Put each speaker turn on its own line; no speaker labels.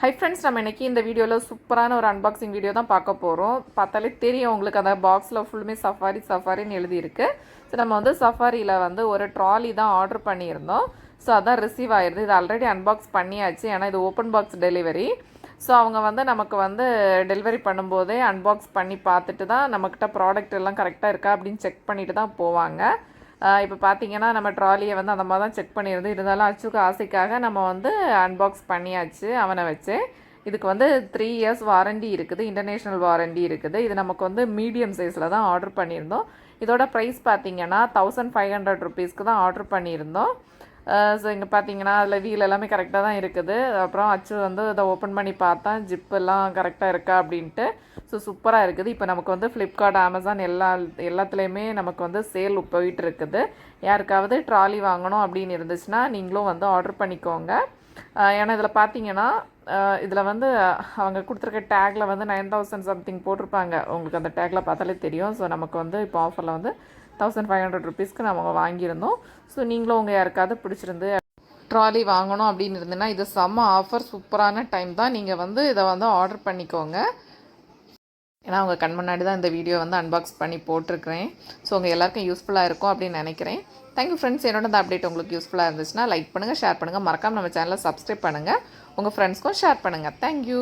Hi friends, நம்ம இன்றைக்கி இந்த வீடியோவில் சூப்பரான ஒரு அன்பாக்சிங் வீடியோ தான் பார்க்க போகிறோம். பார்த்தாலே தெரியும் உங்களுக்கு, அந்த பாக்ஸில் ஃபுல்லுமே சஃபாரின்னு எழுதியிருக்கு. ஸோ நம்ம வந்து சஃபாரியில் வந்து ஒரு ட்ராலி தான் ஆர்டர் பண்ணியிருந்தோம். ஸோ அதான் ரிசீவ் ஆகிருது. இது ஆல்ரெடி அன்பாக்ஸ் பண்ணியாச்சு, ஏன்னா இது ஓப்பன் பாக்ஸ் டெலிவரி. ஸோ அவங்க வந்து நமக்கு வந்து டெலிவரி பண்ணும்போதே அன்பாக்ஸ் பண்ணி பார்த்துட்டு தான் நம்மக்கிட்ட ப்ராடக்ட் எல்லாம் கரெக்டாக இருக்கா அப்படின்னு செக் பண்ணிவிட்டு தான் போவாங்க. இப்போ பார்த்தீங்கன்னா நம்ம ட்ராலியை வந்து அந்த மாதிரி தான் செக் பண்ணியிருந்து, இருந்தாலும் அச்சுக்கு ஆசைக்காக நம்ம வந்து அன்பாக்ஸ் பண்ணியாச்சு அவனை வச்சு. இதுக்கு வந்து 3 இயர்ஸ் வாரண்டி இருக்குது, இன்டர்நேஷ்னல் வாரண்டி இருக்குது. இது நமக்கு வந்து மீடியம் சைஸில் தான் ஆர்டர் பண்ணியிருந்தோம். இதோட ப்ரைஸ் பார்த்தீங்கன்னா 1500 ருபீஸ்க்கு தான் ஆர்டர் பண்ணியிருந்தோம். ஸோ இங்கே பார்த்தீங்கன்னா அதில் வீல் எல்லாமே கரெக்டாக தான் இருக்குது. அப்புறம் அச்சு வந்து இதை ஓப்பன் பண்ணி பார்த்தா ஜிப்பெல்லாம் கரெக்டாக இருக்கா அப்படின்ட்டு. ஸோ சூப்பராக இருக்குது. இப்போ நமக்கு வந்து ஃப்ளிப்கார்ட், அமேசான் எல்லாத்துலேயுமே நமக்கு வந்து சேல் போயிட்டு இருக்குது. யாருக்காவது ட்ராலி வாங்கணும் அப்படின்னு இருந்துச்சுன்னா நீங்களும் வந்து ஆர்டர் பண்ணிக்கோங்க. ஏன்னா இதில் பார்த்தீங்கன்னா இதில் வந்து அவங்க கொடுத்துருக்க டேக்கில் வந்து 9000 சம்திங் போட்டிருப்பாங்க. உங்களுக்கு அந்த டேக்கில் பார்த்தாலே தெரியும். ஸோ நமக்கு வந்து இப்போ ஆஃபரில் வந்து 1500 ருபீஸ்க்கு நம்ம வாங்கியிருந்தோம். ஸோ நீங்களும் உங்கள் யாருக்காவது பிடிச்சிருந்து ட்ராலி வாங்கணும் அப்படின்னு இருந்ததுன்னா இது செம்ம ஆஃபர், சூப்பரான டைம் தான். நீங்கள் வந்து இதை வந்து ஆர்டர் பண்ணிக்கோங்க. ஏன்னா உங்கள் கண் முன்னாடி தான் இந்த வீடியோ வந்து அன்பாக்ஸ் பண்ணி போட்டிருக்கிறேன். ஸோ உங்கள் எல்லாருக்கும் யூஸ்ஃபுல்லாக இருக்கும் அப்படின்னு நினைக்கிறேன். Thank you friends. என்னோட இந்த அப்டேட் உங்களுக்கு யூஸ்ஃபுல்லாக இருந்துச்சுன்னா லைக் பண்ணுங்கள், ஷேர் பண்ணுங்கள், மறக்காமல் நம்ம சேனலை சப்ஸ்கிரைப் பண்ணுங்கள், உங்கள் ஃப்ரெண்ட்ஸ்க்கும் ஷேர் பண்ணுங்கள். தேங்க்யூ.